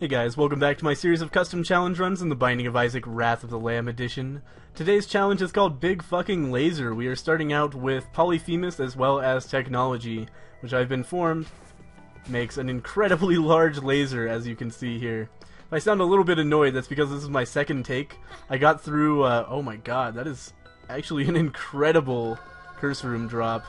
Hey guys, welcome back to my series of custom challenge runs in the Binding of Isaac Wrath of the Lamb edition. Today's challenge is called Big Fucking Laser. We are starting out with Polyphemus as well as Technology, which I've been informed makes an incredibly large laser, as you can see here. If I sound a little bit annoyed, that's because this is my second take. I got through, oh my god, that is actually an incredible curse room drop.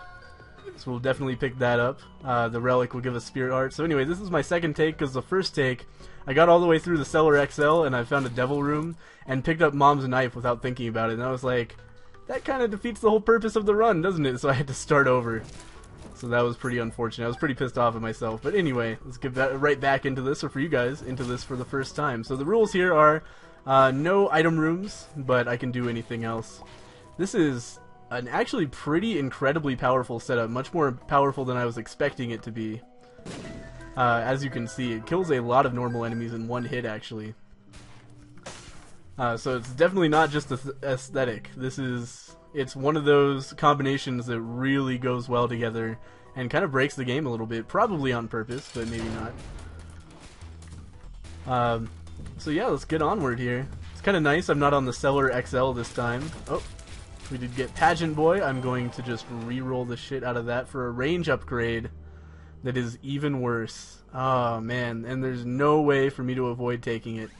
So we'll definitely pick that up. The relic will give us spirit art. So anyway, this is my second take, because the first take, I got all the way through the Cellar XL, and I found a devil room, and picked up Mom's knife without thinking about it, and I was like, that kind of defeats the whole purpose of the run, doesn't it? So I had to start over. So that was pretty unfortunate. I was pretty pissed off at myself. But anyway, let's get right back into this, or for you guys, into this for the first time. So the rules here are, no item rooms, but I can do anything else. This is an actually pretty incredibly powerful setup, much more powerful than I was expecting it to be. As you can see, it kills a lot of normal enemies in one hit, actually. So it's definitely not just aesthetic. It's one of those combinations that really goes well together and kind of breaks the game a little bit, probably on purpose, but maybe not. So yeah, let's get onward here. It's kind of nice I'm not on the Cellar XL this time. Oh, we did get Pageant Boy. I'm going to just re-roll the shit out of that for a range upgrade that is even worse. Oh man, and there's no way for me to avoid taking it.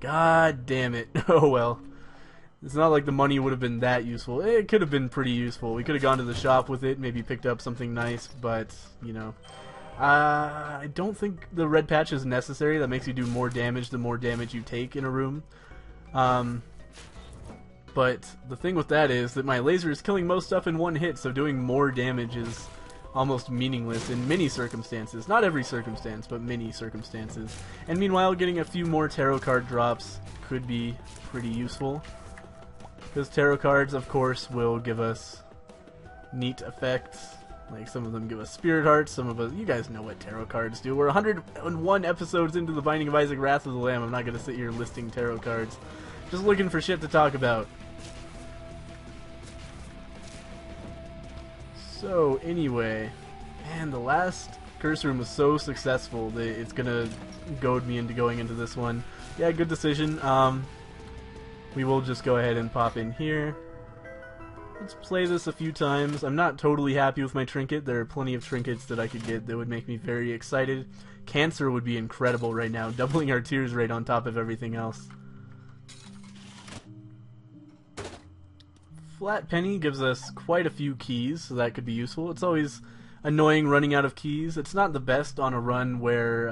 God damn it. Oh well. It's not like the money would have been that useful. It could have been pretty useful. We could have gone to the shop with it, maybe picked up something nice, but, you know. I don't think the red patch is necessary. That makes you do more damage the more damage you take in a room. But the thing with that is that my laser is killing most stuff in one hit, so doing more damage is almost meaningless in many circumstances. Not every circumstance, but many circumstances. And meanwhile, getting a few more tarot card drops could be pretty useful. Because tarot cards, of course, will give us neat effects. Like, some of them give us spirit hearts, some of us... You guys know what tarot cards do. We're 101 episodes into the Binding of Isaac Wrath of the Lamb. I'm not going to sit here listing tarot cards. Just looking for shit to talk about. So, anyway... Man, the last curse room was so successful that it's going to goad me into going into this one. Yeah, good decision. We will just go ahead and pop in here. Let's play this a few times. I'm not totally happy with my trinket. There are plenty of trinkets that I could get that would make me very excited. Cancer would be incredible right now, doubling our tears rate on top of everything else. Flat Penny gives us quite a few keys, so that could be useful. It's always annoying running out of keys. It's not the best on a run where...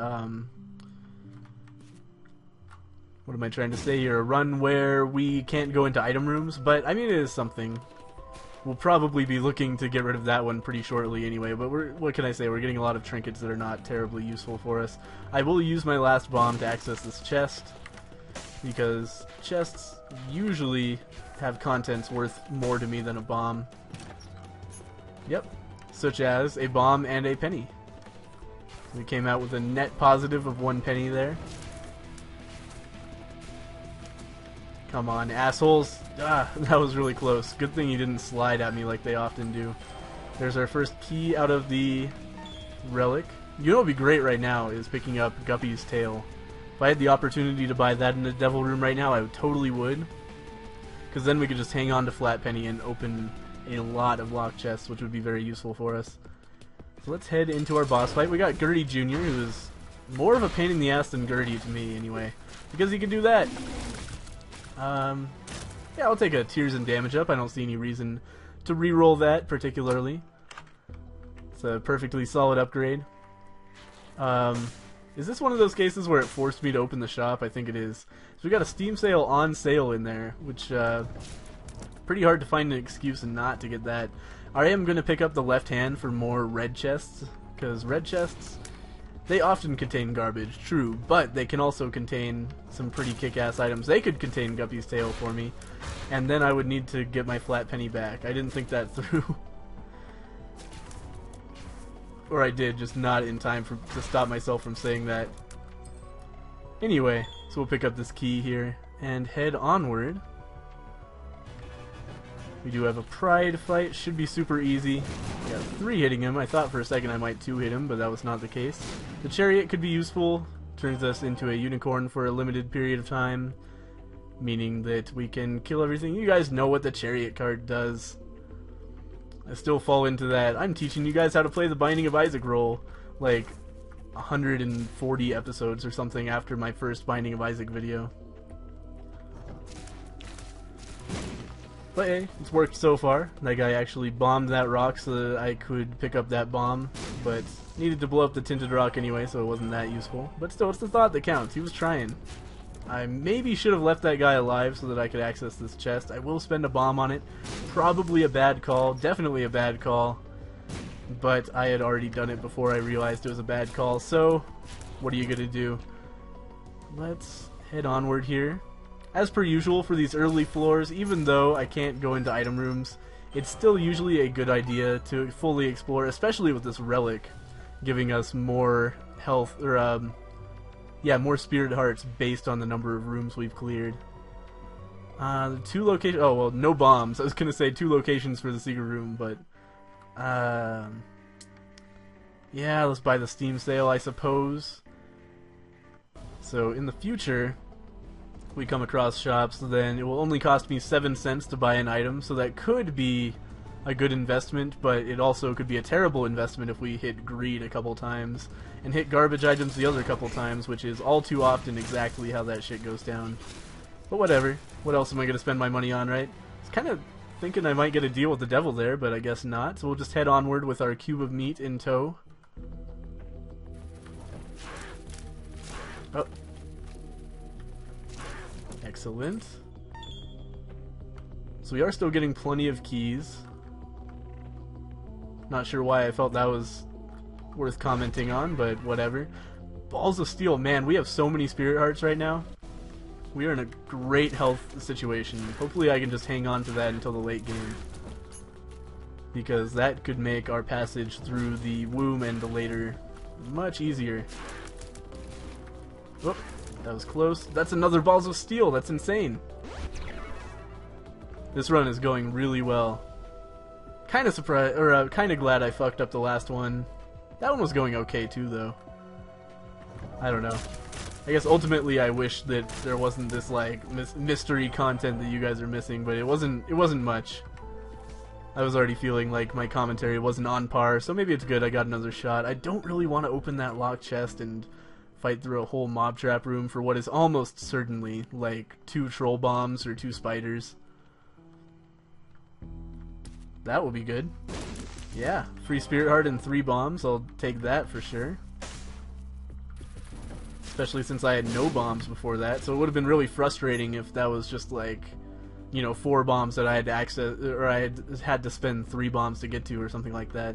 what am I trying to say here? A run where we can't go into item rooms, but I mean, it is something. We'll probably be looking to get rid of that one pretty shortly anyway, but what can I say? We're getting a lot of trinkets that are not terribly useful for us. I will use my last bomb to access this chest, because chests usually have contents worth more to me than a bomb. Yep, such as a bomb and a penny. We came out with a net positive of 1 penny there. Come on, assholes. Ah, that was really close. Good thing you didn't slide at me like they often do. There's our first key out of the relic. You know what would be great right now is picking up Guppy's tail. If I had the opportunity to buy that in the devil room right now, I totally would. Because then we could just hang on to Flat Penny and open a lot of lock chests, which would be very useful for us. So let's head into our boss fight. We got Gertie Jr., who is more of a pain in the ass than Gertie to me, anyway. Because he can do that. Yeah, I'll take a Tears and Damage up. I don't see any reason to re-roll that particularly. It's a perfectly solid upgrade. Is this one of those cases where it forced me to open the shop? I think it is. So we got a Steam sale on sale in there, which pretty hard to find an excuse not to get that. I am going to pick up the left hand for more red chests, because red chests, they often contain garbage, true, but they can also contain some pretty kick-ass items. They could contain Guppy's tail for me, and then I would need to get my Flat Penny back. I didn't think that through. Or I did, just not in time to stop myself from saying that. Anyway, so we'll pick up this key here and head onward. We do have a pride fight, should be super easy. We got 3 hitting him. I thought for a second I might 2 hit him, but that was not the case. The chariot could be useful. turns us into a unicorn for a limited period of time, meaning that we can kill everything. You guys know what the Chariot card does. I still fall into that. I'm teaching you guys how to play the Binding of Isaac role, like 140 episodes or something after my first Binding of Isaac video. But hey, it's worked so far. That guy actually bombed that rock so that I could pick up that bomb, but needed to blow up the tinted rock anyway, so it wasn't that useful. But still, it's the thought that counts. He was trying. I maybe should have left that guy alive so that I could access this chest. I will spend a bomb on it. Probably a bad call. Definitely a bad call. But I had already done it before I realized it was a bad call, so what are you gonna do? Let's head onward here. As per usual for these early floors, even though I can't go into item rooms, it's still usually a good idea to fully explore, especially with this relic, giving us more health, or yeah, more spirit hearts based on the number of rooms we've cleared. The 2 locations, oh well, no bombs. I was gonna say 2 locations for the secret room, but yeah, let's buy the Steam sale, I suppose. So in the future, we come across shops, then it will only cost me 7 cents to buy an item, so that could be a good investment, but it also could be a terrible investment if we hit greed a couple times, and hit garbage items the other couple times, which is all too often exactly how that shit goes down. But whatever. What else am I going to spend my money on, right? I was kind of thinking I might get a deal with the devil there, but I guess not, so we'll just head onward with our cube of meat in tow. Oh. Excellent. So we are still getting plenty of keys. Not sure why I felt that was worth commenting on, but whatever. Balls of Steel, man, we have so many spirit hearts right now. We are in a great health situation. Hopefully I can just hang on to that until the late game, because that could make our passage through the womb and the later much easier. Whoop. That was close. That's another Balls of Steel. That's insane. This run is going really well. Kind of surprised, or kind of glad I fucked up the last one. That one was going okay too, though. I don't know. I guess ultimately I wish that there wasn't this like mystery content that you guys are missing, but it wasn't much. I was already feeling like my commentary wasn't on par, so maybe it's good I got another shot. I don't really want to open that locked chest and fight through a whole mob trap room for what is almost certainly like 2 troll bombs or 2 spiders. That will be good. Yeah, free spirit heart and 3 bombs. I'll take that for sure. Especially since I had no bombs before that, so it would have been really frustrating if that was just like, you know, 4 bombs that I had to access, or I had to spend 3 bombs to get to, or something like that.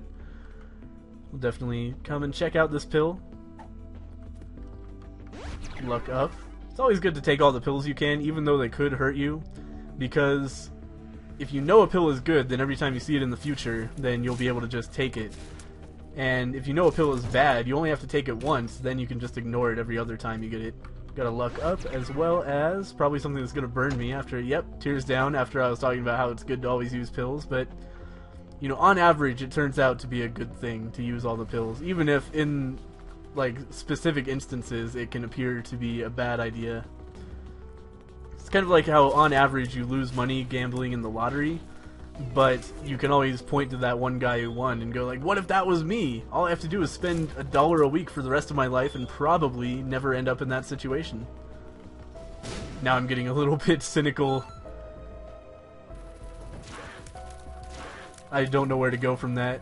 We'll definitely come and check out this pill. Luck up. It's always good to take all the pills you can, even though they could hurt you, because if you know a pill is good, then every time you see it in the future, then you'll be able to just take it. And if you know a pill is bad, you only have to take it once, then you can just ignore it every other time you get it. Gotta luck up, as well as probably something that's gonna burn me after, yep, tears down after I was talking about how it's good to always use pills, but you know, on average it turns out to be a good thing to use all the pills, even if in like specific instances it can appear to be a bad idea. It's kind of like how on average you lose money gambling in the lottery, but you can always point to that one guy who won and go like, what if that was me? All I have to do is spend $1 a week for the rest of my life and probably never end up in that situation. Now I'm getting a little bit cynical. I don't know where to go from that.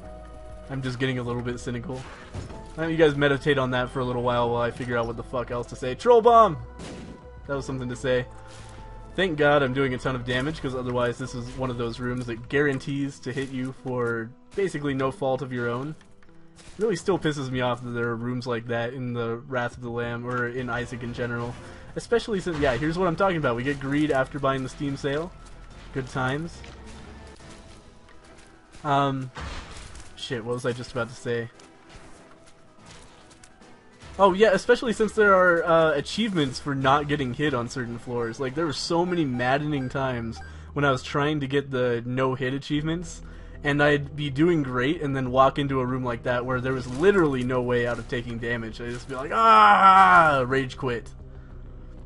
I'm just getting a little bit cynical. You guys meditate on that for a little while I figure out what the fuck else to say. Troll bomb! That was something to say. Thank God I'm doing a ton of damage, because otherwise this is one of those rooms that guarantees to hit you for basically no fault of your own. It really still pisses me off that there are rooms like that in the Wrath of the Lamb, or in Isaac in general. Especially since, yeah, here's what I'm talking about. We get greed after buying the Steam sale. Good times. Shit, what was I just about to say? Oh yeah, especially since there are achievements for not getting hit on certain floors. Like, there were so many maddening times when I was trying to get the no-hit achievements, and I'd be doing great, and then walk into a room like that where there was literally no way out of taking damage. I'd just be like, ah, rage quit.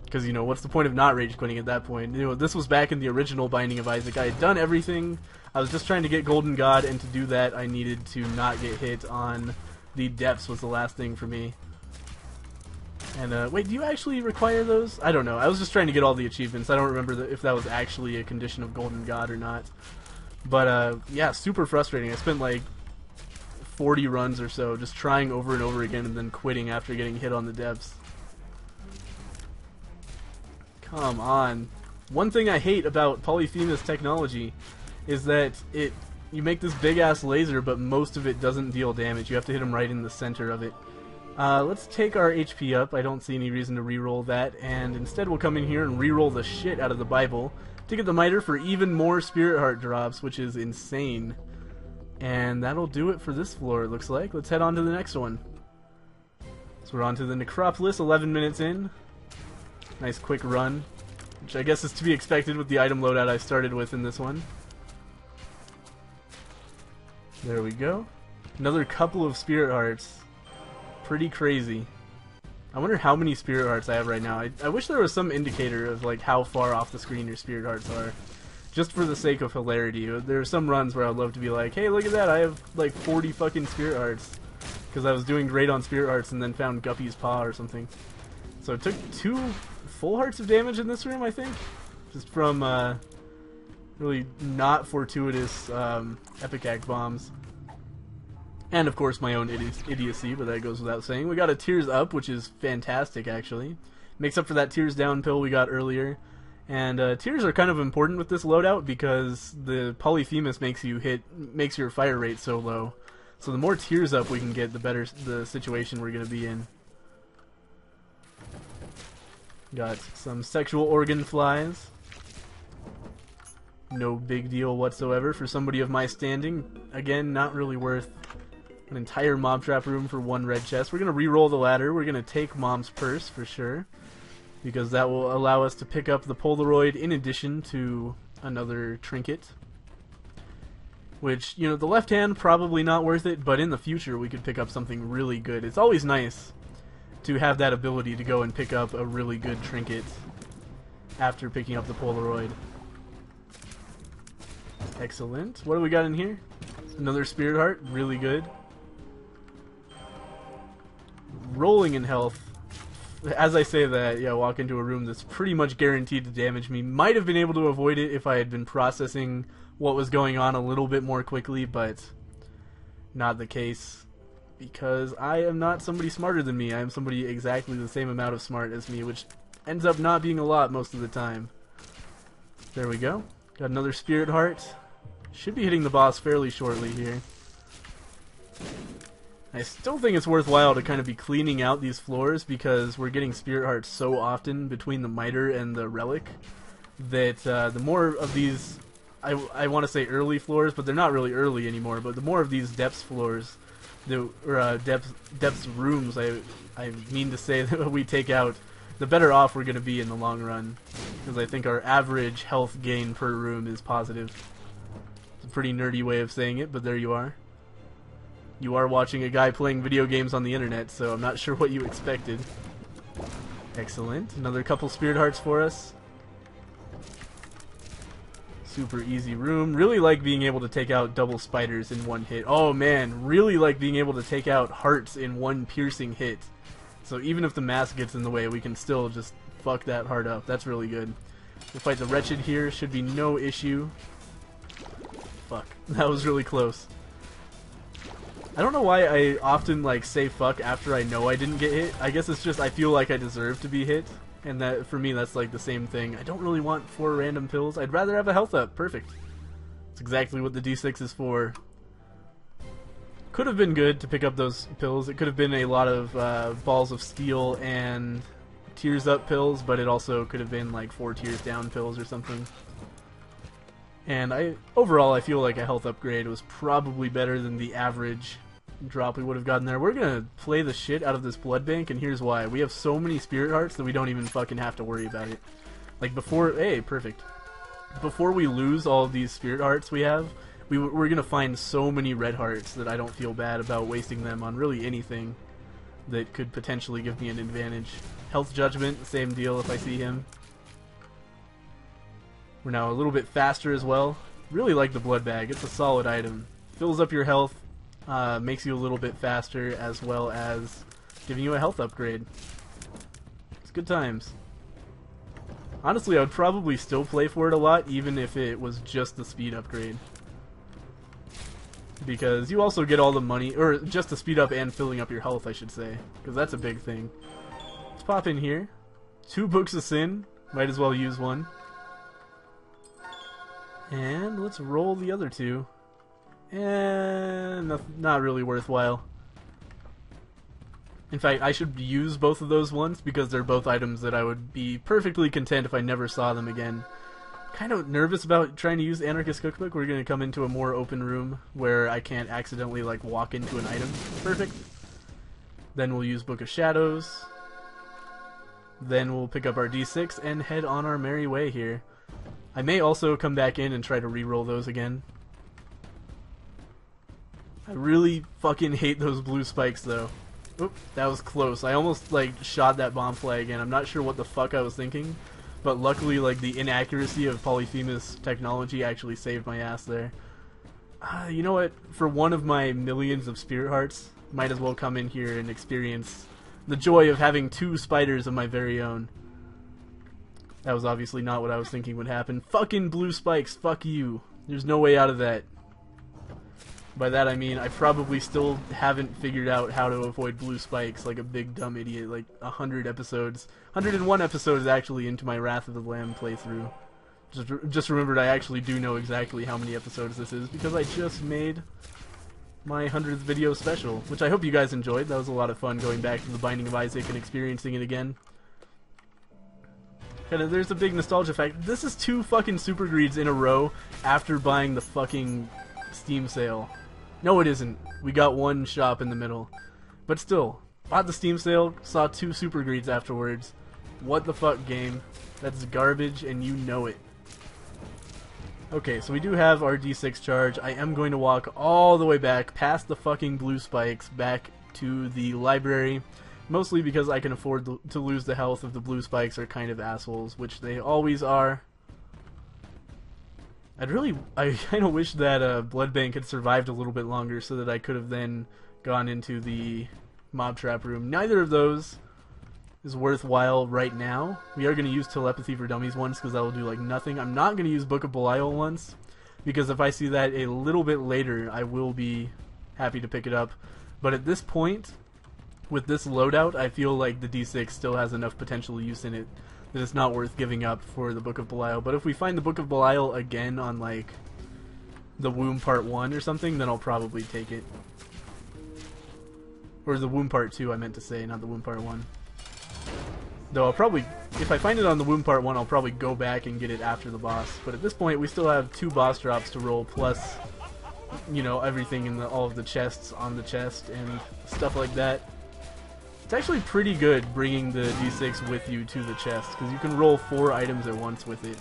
Because, you know, what's the point of not rage quitting at that point? You know, this was back in the original Binding of Isaac. I had done everything. I was just trying to get Golden God, and to do that, I needed to not get hit on the depths was the last thing for me. And, wait, do you actually require those? I don't know. I was just trying to get all the achievements. I don't remember if that was actually a condition of Golden God or not. But, yeah, super frustrating. I spent, like, 40 runs or so just trying over and over again and then quitting after getting hit on the depths. Come on. One thing I hate about Polyphemus technology is that you make this big-ass laser, but most of it doesn't deal damage. You have to hit them right in the center of it. Let's take our HP up. I don't see any reason to reroll that, and instead we'll come in here and reroll the shit out of the Bible to get the Miter for even more Spirit Heart drops, which is insane. And that'll do it for this floor, it looks like. Let's head on to the next one. So we're on to the Necropolis, 11 minutes in. Nice quick run, which I guess is to be expected with the item loadout I started with in this one. There we go. Another couple of Spirit Hearts. Pretty crazy. I wonder how many Spirit Hearts I have right now. I wish there was some indicator of like how far off the screen your Spirit Hearts are. Just for the sake of hilarity. There are some runs where I'd love to be like, hey, look at that, I have like 40 fucking Spirit Hearts. Because I was doing great on Spirit Hearts and then found Guppy's Paw or something. So it took 2 full hearts of damage in this room, I think. Just from really not fortuitous Epic Act bombs. And of course my own idiocy, but that goes without saying. We got a Tears Up, which is fantastic actually. Makes up for that Tears Down pill we got earlier. And Tears are kind of important with this loadout because the Polyphemus makes your fire rate so low. So the more Tears Up we can get, the better the situation we're going to be in. Got some sexual organ flies. No big deal whatsoever for somebody of my standing. Again, not really worth an entire mob trap room for 1 red chest. We're going to re-roll the ladder. We're going to take Mom's purse for sure, because that will allow us to pick up the Polaroid in addition to another trinket. Which, you know, the left hand, probably not worth it, but in the future we could pick up something really good. It's always nice to have that ability to go and pick up a really good trinket after picking up the Polaroid. Excellent. What do we got in here? Another Spirit Heart. Really good. Rolling in health. As I say that, yeah, walk into a room that's pretty much guaranteed to damage me. Might have been able to avoid it if I had been processing what was going on a little bit more quickly, but not the case. Because I am not somebody smarter than me. I am somebody exactly the same amount of smart as me, which ends up not being a lot most of the time. There we go. Got another Spirit Heart. Should be hitting the boss fairly shortly here. I still think it's worthwhile to kind of be cleaning out these floors because we're getting Spirit Hearts so often between the Miter and the Relic that the more of these, I want to say early floors, but they're not really early anymore, but the more of these depths floors, depths rooms, I mean to say, that we take out, the better off we're going to be in the long run. Because I think our average health gain per room is positive. It's a pretty nerdy way of saying it, but there you are. You are watching a guy playing video games on the internet, so I'm not sure what you expected. Excellent. Another couple Spirit Hearts for us. Super easy room. Really like being able to take out double spiders in one hit. Oh man, really like being able to take out hearts in one piercing hit. So even if the mask gets in the way, we can still just fuck that heart up. That's really good. We'll fight the Wretched here. Should be no issue. Fuck. That was really close. I don't know why I often like say fuck after I know I didn't get hit. I guess it's just I feel like I deserve to be hit. And that for me that's like the same thing. I don't really want 4 random pills. I'd rather have a health up. Perfect. That's exactly what the D6 is for. Could have been good to pick up those pills. It could have been a lot of balls of steel and tears up pills, but it also could have been like 4 tears down pills or something. And overall I feel like a health upgrade was probably better than the average drop we would have gotten there. We're gonna play the shit out of this blood bank, and here's why. We have so many Spirit Hearts that we don't even fucking have to worry about it. Like before, hey, perfect. Before we lose all of these Spirit Hearts we we're gonna find so many red hearts that I don't feel bad about wasting them on really anything that could potentially give me an advantage. Health Judgment, same deal if I see him. We're now a little bit faster as well. Really like the Blood Bag. It's a solid item. Fills up your health, makes you a little bit faster, as well as giving you a health upgrade. It's good times. Honestly, I would probably still play for it a lot, even if it was just the speed upgrade. Because you also get all the money, or just the speed up and filling up your health, I should say. Because that's a big thing. Let's pop in here. 2 Books of Sin. Might as well use one. And let's roll the other 2. And not really worthwhile. In fact, I should use both of those ones because they're both items that I would be perfectly content if I never saw them again. Kind of nervous about trying to use Anarchist Cookbook. We're going to come into a more open room where I can't accidentally like walk into an item. Perfect. Then we'll use Book of Shadows. Then we'll pick up our D6 and head on our merry way here. I may also come back in and try to re-roll those again. I really fucking hate those blue spikes though. Oop, that was close. I almost like shot that bomb flag and I'm not sure what the fuck I was thinking. But luckily, like, the inaccuracy of Polyphemus technology actually saved my ass there. You know what? For one of my millions of spirit hearts, might as well come in here and experience the joy of having 2 spiders of my very own. That was obviously not what I was thinking would happen. Fucking blue spikes, fuck you. There's no way out of that. By that I mean I probably still haven't figured out how to avoid blue spikes like a big dumb idiot, like 100 episodes. 101 episodes actually into my Wrath of the Lamb playthrough. Just remembered I actually do know exactly how many episodes this is because I just made my 100th video special, which I hope you guys enjoyed. That was a lot of fun going back to the Binding of Isaac and experiencing it again. Kinda, there's a big nostalgia factor. This is 2 fucking super greeds in a row after buying the fucking Steam sale. No, it isn't. We got 1 shop in the middle. But still, bought the Steam sale, saw 2 super greeds afterwards. What the fuck, game? That's garbage, and you know it. Okay, so we do have our D6 charge. I am going to walk all the way back, past the fucking blue spikes, back to the library. Mostly because I can afford to lose the health if the blue spikes are kind of assholes, which they always are. I kind of wish that Blood Bank had survived a little bit longer so that I could have then gone into the mob trap room. Neither of those is worthwhile right now. We are going to use Telepathy for Dummies once because that will do like nothing. I'm not going to use Book of Belial once because if I see that a little bit later, I will be happy to pick it up. But at this point, with this loadout, I feel like the D6 still has enough potential use in it that it's not worth giving up for the Book of Belial. But if we find the Book of Belial again on like the Womb Part 1 or something, then I'll probably take it. Or the Womb Part 2 I meant to say, not the Womb Part 1. Though I'll probably, if I find it on the Womb Part 1, I'll probably go back and get it after the boss. But at this point we still have 2 boss drops to roll, plus, you know, everything in all of the chests on the chest and stuff like that. It's actually pretty good bringing the D6 with you to the chest, because you can roll 4 items at once with it.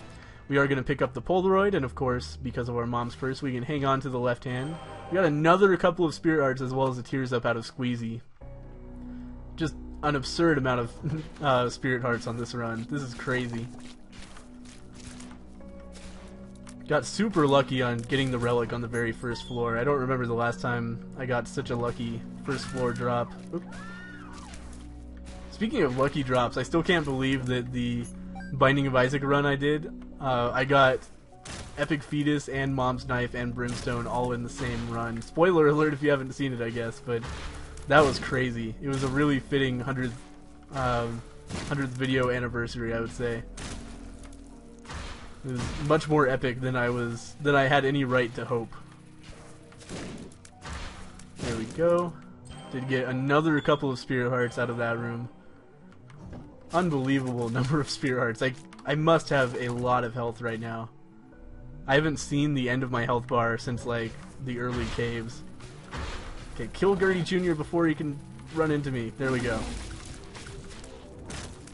We are going to pick up the Polaroid, and of course, because of our mom's purse, we can hang on to the left hand. We got another couple of Spirit Hearts as well as the Tears Up out of Squeezy. Just an absurd amount of Spirit Hearts on this run. This is crazy. Got super lucky on getting the relic on the very first floor. I don't remember the last time I got such a lucky first floor drop. Oop. Speaking of lucky drops, I still can't believe that the Binding of Isaac run I did, I got Epic Fetus and Mom's Knife and Brimstone all in the same run. Spoiler alert if you haven't seen it, I guess, but that was crazy. It was a really fitting 100th video anniversary, I would say. It was much more epic than I had any right to hope. There we go. Did get another couple of Spirit Hearts out of that room. Unbelievable number of Spirit Hearts. I must have a lot of health right now. I haven't seen the end of my health bar since like the early caves. Okay, kill Gertie Jr. before he can run into me. There we go.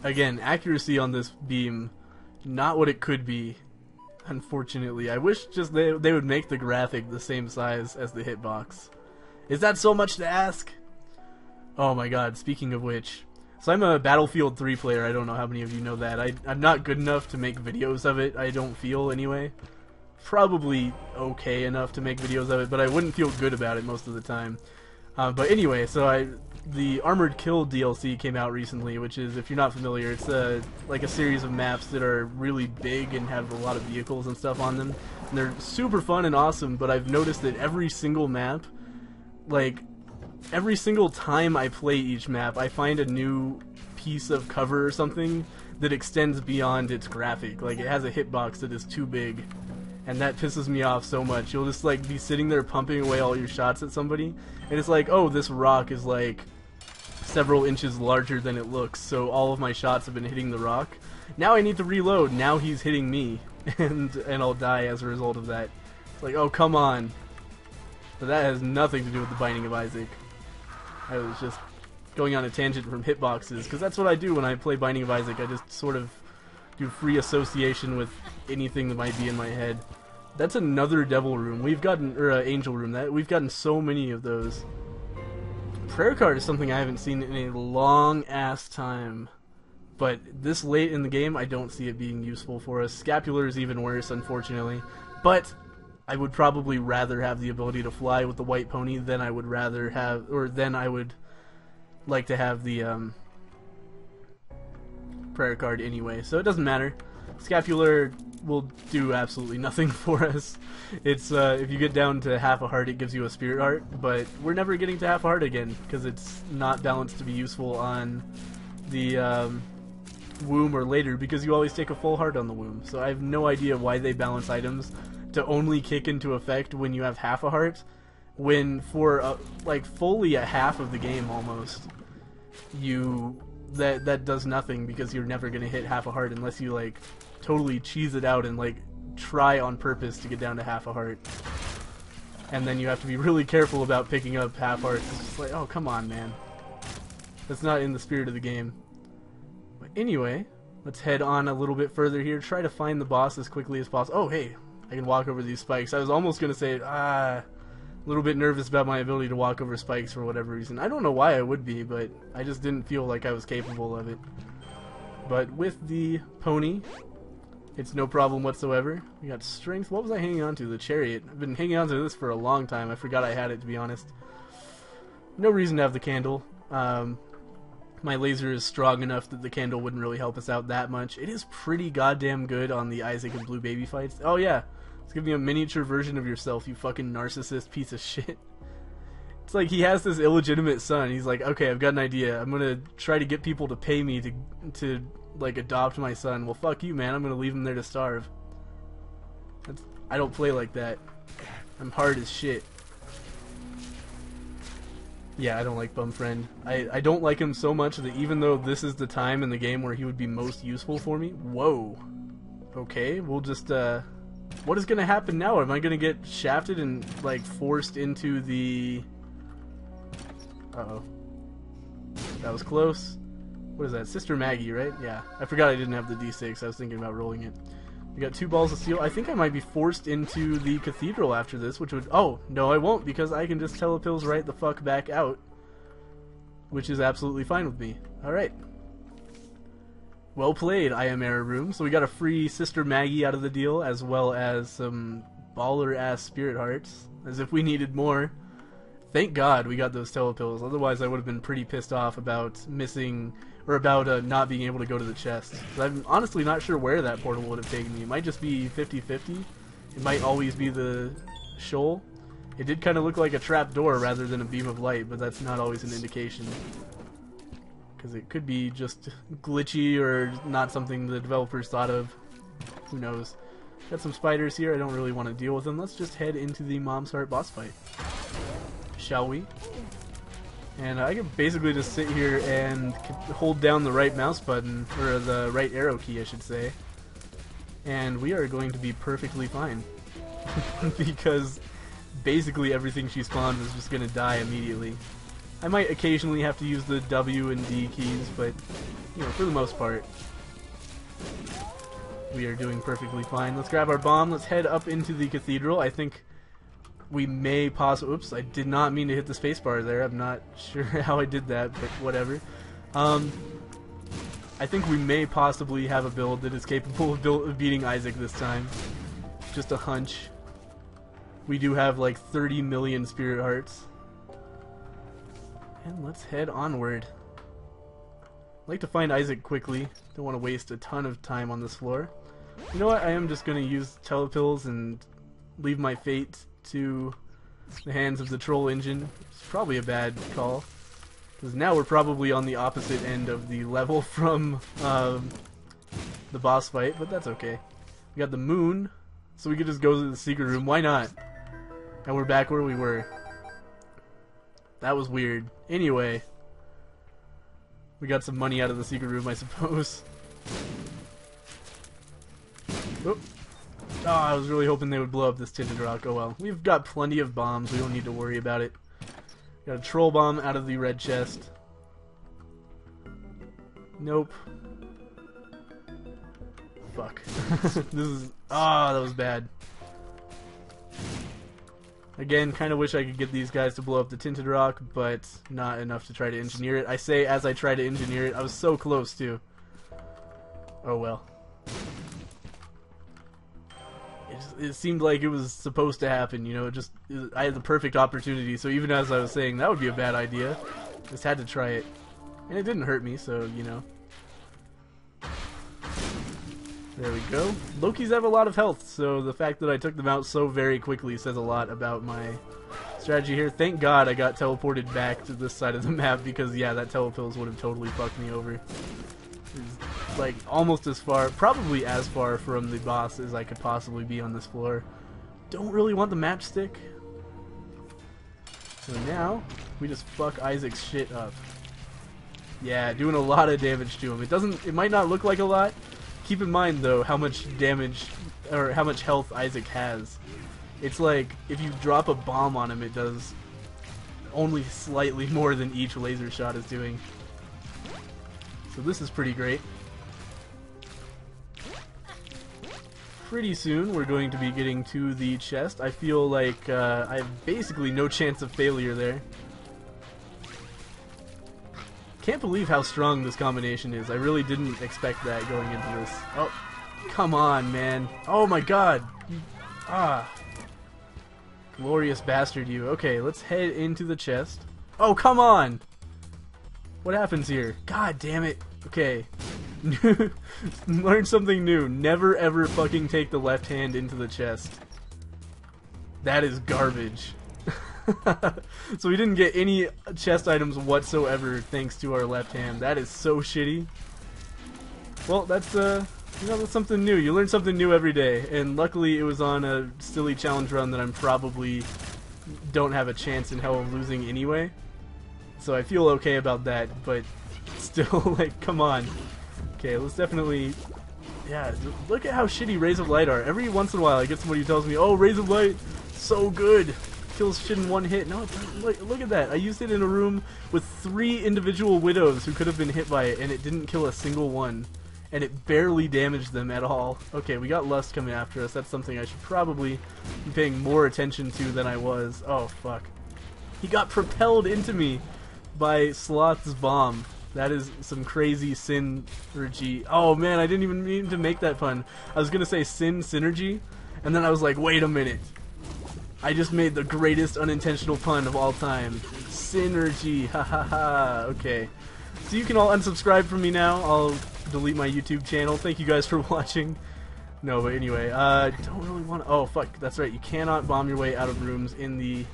Again, accuracy on this beam, not what it could be. Unfortunately, I wish just they would make the graphic the same size as the hitbox. Is that so much to ask? Oh my god, speaking of which. So I'm a Battlefield 3 player, I don't know how many of you know that. I'm not good enough to make videos of it, I don't feel anyway. Probably okay enough to make videos of it, but I wouldn't feel good about it most of the time. But anyway, so the Armored Kill DLC came out recently, which is, if you're not familiar, it's like a series of maps that are really big and have a lot of vehicles and stuff on them. And they're super fun and awesome, but I've noticed that every single map, like, every single time I play each map, I find a new piece of cover or something that extends beyond its graphic. Like, it has a hitbox that is too big. And that pisses me off so much. You'll just like be sitting there pumping away all your shots at somebody, and it's like, oh, this rock is like several inches larger than it looks, so all of my shots have been hitting the rock. Now I need to reload. Now he's hitting me, and I'll die as a result of that. It's like, oh, come on. But that has nothing to do with the Binding of Isaac. I was just going on a tangent from hitboxes, because that's what I do when I play Binding of Isaac. I just sort of do free association with anything that might be in my head. That's another devil room. We've gotten, or angel room. We've gotten so many of those. Prayer card is something I haven't seen in a long ass time, but this late in the game, I don't see it being useful for us. Scapular is even worse, unfortunately. But I would probably rather have the ability to fly with the white pony than I would rather have, or than I would like to have the prayer card anyway. So it doesn't matter. Scapular will do absolutely nothing for us. It's if you get down to half a heart, it gives you a spirit heart, but we're never getting to half a heart again because it's not balanced to be useful on the womb or later, because you always take a full heart on the womb. So I have no idea why they balance items to only kick into effect when you have half a heart, when for like fully a half of the game almost, that does nothing, because you're never gonna hit half a heart unless you like totally cheese it out and like try on purpose to get down to half a heart. And then you have to be really careful about picking up half hearts. It's just like, oh, come on, man. That's not in the spirit of the game. But anyway, let's head on a little bit further here. Try to find the boss as quickly as possible. Oh, hey, I can walk over these spikes. I was almost going to say, a little bit nervous about my ability to walk over spikes for whatever reason. I don't know why I would be, but I just didn't feel like I was capable of it. But with the pony, it's no problem whatsoever. We got strength. What was I hanging on to? The chariot. I've been hanging on to this for a long time. I forgot I had it, to be honest. No reason to have the candle. My laser is strong enough that the candle wouldn't really help us out that much. It is pretty goddamn good on the Isaac and Blue Baby fights. Oh yeah, it's giving me a miniature version of yourself, you fucking narcissist piece of shit. It's like he has this illegitimate son. He's like, okay, I've got an idea. I'm gonna try to get people to pay me to like adopt my son. Well, fuck you, man. I'm gonna leave him there to starve. I don't play like that. I'm hard as shit. Yeah, I don't like Bumfriend. I don't like him so much that even though this is the time in the game where he would be most useful for me, whoa. Okay, we'll just, what is gonna happen now? Am I gonna get shafted and, like, forced into the... Uh-oh. That was close. What is that? Sister Maggie, right? Yeah. I forgot I didn't have the D6. I was thinking about rolling it. We got 2 balls of steel. I think I might be forced into the cathedral after this, which would... Oh, no I won't, because I can just telepills right the fuck back out. Which is absolutely fine with me. Alright. Well played, I Am Error Room. So we got a free Sister Maggie out of the deal, as well as some baller-ass spirit hearts. As if we needed more. Thank God we got those telepills, otherwise I would have been pretty pissed off about missing... or about not being able to go to the chest. So I'm honestly not sure where that portal would have taken me. It might just be 50-50. It might always be the shoal. It did kind of look like a trap door rather than a beam of light, but that's not always an indication. Because it could be just glitchy or not something the developers thought of. Who knows. Got some spiders here. I don't really want to deal with them. Let's just head into the Mom's Heart boss fight. Shall we? And I can basically just sit here and hold down the right mouse button, or the right arrow key I should say, and we are going to be perfectly fine. Because basically everything she spawns is just going to die immediately. I might occasionally have to use the W and D keys, but, you know, for the most part. We are doing perfectly fine. Let's grab our bomb. Let's head up into the cathedral. I think we may possibly... Oops, I did not mean to hit the spacebar there. I'm not sure how I did that, but whatever. I think we may possibly have a build that is capable of beating Isaac this time. Just a hunch. We do have like 30 million spirit hearts. And let's head onward. I'd like to find Isaac quickly. Don't want to waste a ton of time on this floor. You know what? I am just going to use telepills and leave my fate to the hands of the troll engine. It's probably a bad call. Because now we're probably on the opposite end of the level from the boss fight, but that's okay. We got the moon, so we could just go to the secret room. Why not? And we're back where we were. That was weird. Anyway, we got some money out of the secret room, I suppose. Oh, I was really hoping they would blow up this tinted rock. Oh well. We've got plenty of bombs. We don't need to worry about it. Got a troll bomb out of the red chest. Nope. Fuck. This is... Ah, that was bad. Again, kind of wish I could get these guys to blow up the tinted rock, but not enough to try to engineer it. I say as I try to engineer it. I was so close, too. Oh well. It seemed like it was supposed to happen, you know, I had the perfect opportunity, so even as I was saying that would be a bad idea, just had to try it. And it didn't hurt me, so, you know. There we go. Lokis have a lot of health, so the fact that I took them out so very quickly says a lot about my strategy here. Thank God I got teleported back to this side of the map, because, yeah, that telepills would have totally fucked me over. Like almost as far, probably as far from the boss as I could possibly be on this floor. Don't really want the matchstick. So now we just fuck Isaac's shit up. Yeah, doing a lot of damage to him. It might not look like a lot. Keep in mind though how much damage or how much health Isaac has. It's like if you drop a bomb on him, it does only slightly more than each laser shot is doing. So this is pretty great. Pretty soon we're going to be getting to the chest. I feel like I have basically no chance of failure there. Can't believe how strong this combination is. I really didn't expect that going into this. Oh, come on, man. Oh my god. Glorious bastard you. Okay, let's head into the chest. Oh, come on. What happens here? God damn it. Okay. Learn something new. Never ever fucking take the left hand into the chest. That is garbage. So we didn't get any chest items whatsoever thanks to our left hand. That is so shitty. Well, that's you know, that's something new. You learn something new every day, and luckily it was on a silly challenge run that I'm probably don't have a chance in hell of losing anyway. So I feel okay about that, but still, like, come on. Okay, let's definitely... Yeah, look at how shitty Rays of Light are. Every once in a while I get somebody who tells me, oh, Rays of Light, so good. Kills shit in one hit. No, look at that. I used it in a room with 3 individual widows who could have been hit by it, and it didn't kill a single one. And it barely damaged them at all. Okay, we got Lust coming after us. That's something I should probably be paying more attention to than I was. Oh, fuck. He got propelled into me by Sloth's bomb. That is some crazy synergy. Oh man, I didn't even mean to make that pun. I was gonna say synergy, and then I was like, wait a minute. I just made the greatest unintentional pun of all time. Synergy, ha ha ha. Okay. So you can all unsubscribe from me now. I'll delete my YouTube channel. Thank you guys for watching. No, but anyway, don't really want to... Oh, fuck, that's right. You cannot bomb your way out of rooms in the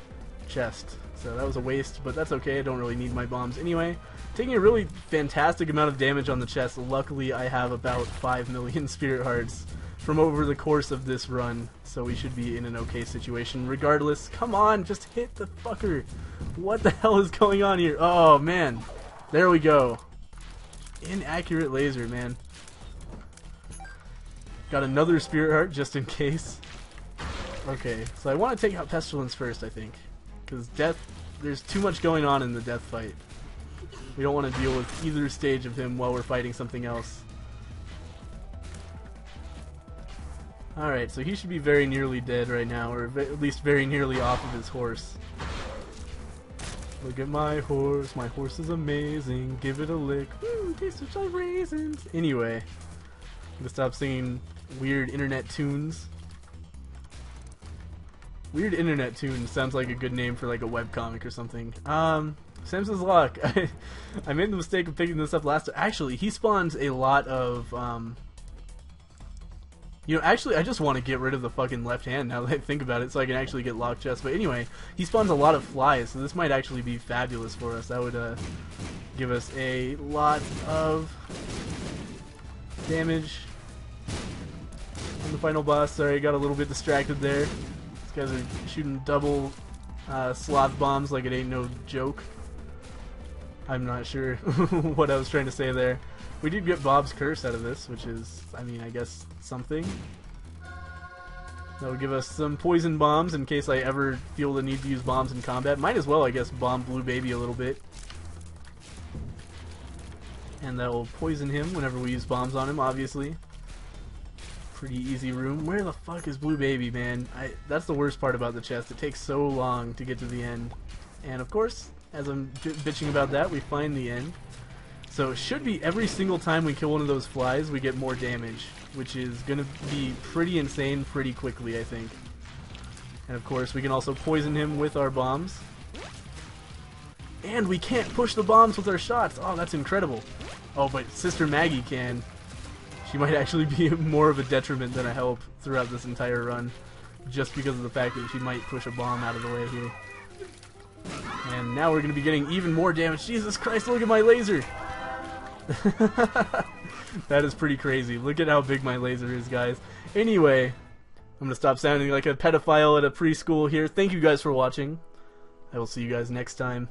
chest. So that was a waste, but that's okay. I don't really need my bombs anyway. Taking a really fantastic amount of damage on the chest. Luckily, I have about 5 million spirit hearts from over the course of this run, so we should be in an okay situation regardless. Come on, just hit the fucker. What the hell is going on here? Oh, man. There we go. Inaccurate laser, man. Got another spirit heart just in case. Okay, so I want to take out Pestilence first, I think. Because death, there's too much going on in the death fight. We don't want to deal with either stage of him while we're fighting something else. Alright, so he should be very nearly dead right now, or at least very nearly off of his horse. Look at my horse is amazing, give it a lick, woo, tastes just like raisins. Anyway, I'm gonna stop singing weird internet tunes. Weird internet tunes sounds like a good name for like a webcomic or something. Samson's luck. I made the mistake of picking this up last time. Actually, he spawns a lot of, you know, actually, I just want to get rid of the fucking left hand now that I think about it, so I can actually get locked chest. But anyway, he spawns a lot of flies, so this might actually be fabulous for us. That would give us a lot of damage on the final boss. Sorry, I got a little bit distracted there. These guys are shooting double sloth bombs like it ain't no joke. I'm not sure what I was trying to say there. We did get Bob's Curse out of this, which is, I mean, I guess something. That would give us some poison bombs in case I ever feel the need to use bombs in combat. Might as well, I guess, bomb Blue Baby a little bit. And that will poison him whenever we use bombs on him, obviously. Pretty easy room. Where the fuck is Blue Baby, man? That's the worst part about the chest. It takes so long to get to the end. And of course, as I'm bitching about that, we find the end. So it should be every single time we kill one of those flies, we get more damage, which is going to be pretty insane pretty quickly, I think. And of course, we can also poison him with our bombs. And we can't push the bombs with our shots. Oh, that's incredible. Oh, but Sister Maggie can. She might actually be more of a detriment than a help throughout this entire run, just because of the fact that she might push a bomb out of the way here. And now we're going to be getting even more damage. Jesus Christ, look at my laser! That is pretty crazy. Look at how big my laser is, guys. Anyway, I'm gonna stop sounding like a pedophile at a preschool here. Thank you guys for watching. I will see you guys next time.